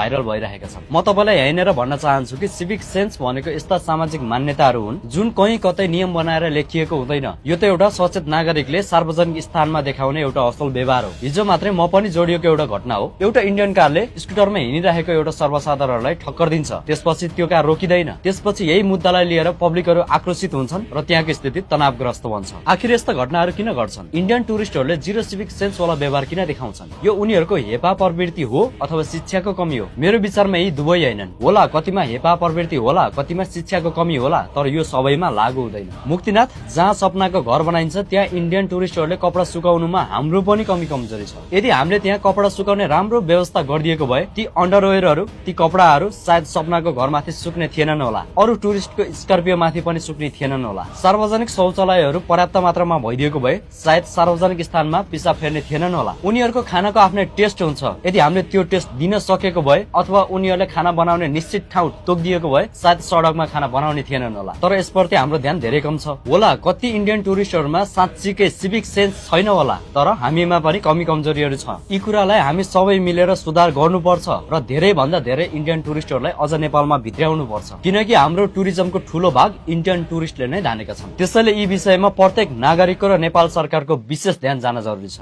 Viral भइरहेका छन्। म तपाईलाई यहीँनेर भन्न चाहन्छु कि सिभिक सेन्स भनेको यस्ता सामाजिक मान्यताहरू हुन् जुन कहीँ कतै नियम बनाएर लेखिएको हुँदैन। यो त एउटा सचेत नागरिकले सार्वजनिक स्थानमा देखाउने एउटा असल व्यवहार हो। हिजो मात्रै म पनि जोडिएको एउटा घटना हो। एउटा इन्डियन कारले स्कुटरमा हिँडिरहेको एउटा सर्वसाधारणलाई ठक्कर दिन्छ। त्यसपछि त्यो कार रोकिँदैन। त्यसपछि यही मुद्दालाई लिएर पब्लिकहरू आक्रोशित हुन्छन् र त्यहाँको स्थिति तनावग्रस्त बन्छ। आखिर यस्ता घटनाहरू किन घट्छन्? इन्डियन टुरिस्टहरूले जीरो सिभिक सेन्स वाला व्यवहार किन देखाउँछन्? यो उनीहरूको हेपा प्रवृत्ति हो अथवा शिक्षाको कमी हो? मेरो विचारमा यी दुवै हैनन्। होला कतिमा हेपा प्रवृत्ति होला, कतिमा शिक्षाको कमी होला, तर यो सबैमा लागू हुँदैन। मुक्तिनाथ, जहाँ सपनाको घर बनाइन्छ त्यहाँ इन्डियन टुरिस्टहरूले कपडा सुकाउनुमा हाम्रो पनि कमी कमजोरी छ। यदि हामीले त्यहाँ कपडा सुकाउने राम्रो व्यवस्था गरिदिएको भए ती अन्डरवेयरहरू, ती कपडाहरू सायद सपनाको घरमाथि सुक्ने थिएनन् होला, अरू टुरिस्टको स्कर्पियो माथि पनि सुक्ने थिएनन् होला। सार्वजनिक शौचालयहरू पर्याप्त मात्रामा भइदिएको भए सायद सार्वजनिक स्थानमा पिसाब फेर्ने थिएनन् होला। उनीहरूको खानाको आफ्नै टेस्ट हुन्छ। यदि हामीले त्यो टेस्ट दिन सकेको भए अथवा उनीहरूले खाना बनाउने निश्चित ठाउँ तोकिदिएको भए सायद सडकमा खाना बनाउने थिएनन् होला। तर यसप्रति हाम्रो ध्यान धेरै कम छ। होला कति इन्डियन टुरिस्टहरूमा साँच्चीकै सिभिक सेन्स छैन होला, तर हामीमा पनि कमी कमजोरीहरू छ। यी कुरालाई हामी सबै मिलेर सुधार गर्नुपर्छ र धेरै भन्दा धेरै इन्डियन टुरिस्टहरूलाई अझ नेपालमा भित्र्याउनु पर्छ, किनकि हाम्रो टुरिज्मको ठूलो भाग इन्डियन टुरिस्टले नै धानेका छन्। त्यसैले यी विषयमा प्रत्येक नागरिकको र नेपाल सरकारको विशेष ध्यान जान जरुरी छ।